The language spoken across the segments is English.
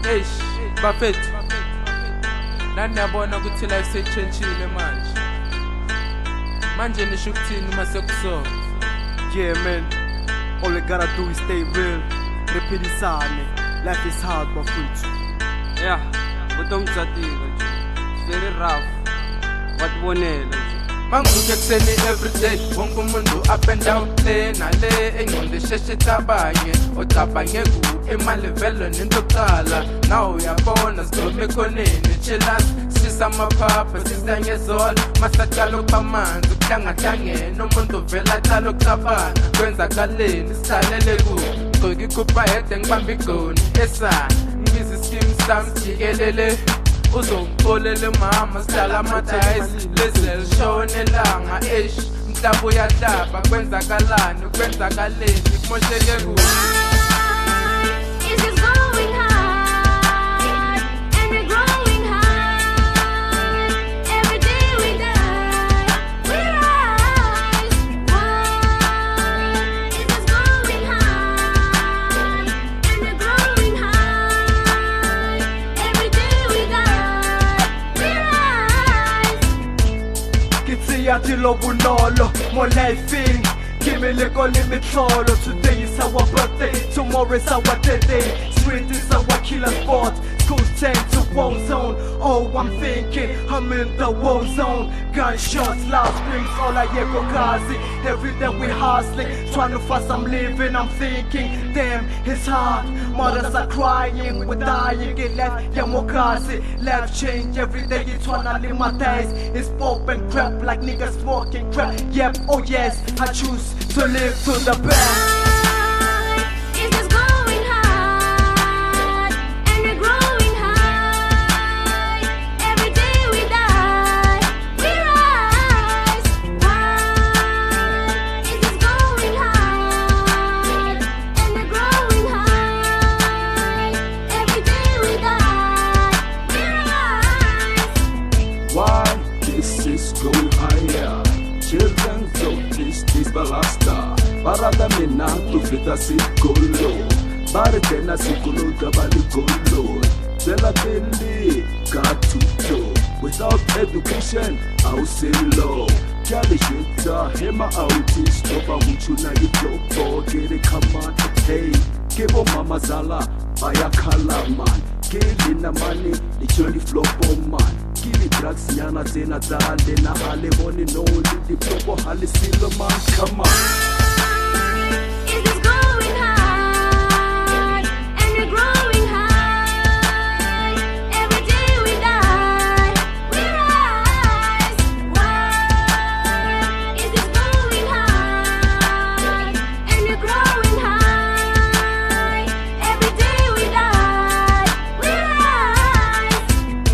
Eish, bafethu nani yabona ukuthi life seyitshentshile manje nisho ukuthini uma sekusoka? Yeah man, all we gotta do is stay real. Repetisane, life is hard bafethu. Yeah, vutomi bya tika nje. Very rough. Watibonela nje. Mangivuke ekuseni everyday, wonke umuntu up and down le nale engqondo isheshe tabanye ocabange ku emalevelo nento kuqala nawe uyabona sidome ekhoneni chillax sisa amaphapha sisangezola masaqala ukubamanzi ukuhlangahlangene umuntu uvela aqala ukucabanga kwenzakaleni sihlalele ku gqoka ikhupha hede ngibamba igoni esa ngibiza iskim sami jikelele uzongixolele mama sidlala amadayisi lezel shone langa eish mhlaba uyahlaba kwenzakalani kwenzakaleni kumosheke ku Is it going high and we're growing high? Every day we die, we rise. Why? Is it going high and we're growing high? Every day we die, we rise. Kitsi lobunolo, more lifing. Give me the goal in Mrcul. Today is our birthday, tomorrow is our day. Street is our killer spot. School's turned to war zone. Oh, I'm thinking, I'm in the war zone. Gunshots, loud screams, all I hear go crazy. Every day we hustling, trying to find some living. I'm thinking, damn, it's hard. Mothers are crying, we're dying. Get left, yeah, more crazy. Life change every day, you tryna live my days. It's pop and crap like niggas smoking crap. Yep, oh yes, I choose to live to the best. Is this going high and we're growing high? Every day we die, we rise. Why? Is this going high and we're growing high? Every day we die, we rise. Why this is going higher? Children don't this balasta. Parada mina to fita sikolo. Baretena sikolo dabali golo. Zela beli katuto. Without education, I'll say low. Kali shita hema autis. Toba uchuna yitopo. Get it come on, hey. Kebo mama zala. Baya kalaman. Kili na money. Literally flopo man. Kili drugs nyana zena zale na hale boni no lidi propo hale silo man come on. Is this going high and we're growing high? Every day we die, we rise. Why? Is this going high and we're growing high? Every day we die, we rise.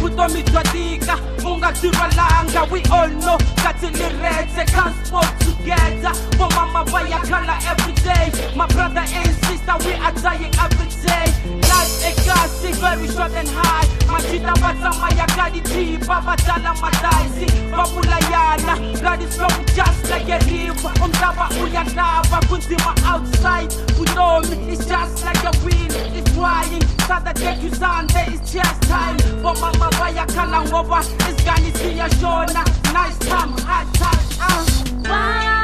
Vutomi bya tika, ungativalanga. We all know that in the red they can't smoke together. For mama bayakala every day. My brother and sister, we are dying every day. Life a gassy, very short and high. Majita batama yakadi tea, baba tala mataisi. Babula yana, blood is flowing just like a river. Umdaba uyanaba, kunzima outside. Unomi, it's just like a wind, it's flying. Saturday to Sunday, it's just time. For mama bayakala ngoba, it's gonna see a shona. Nice time, hard time, Why?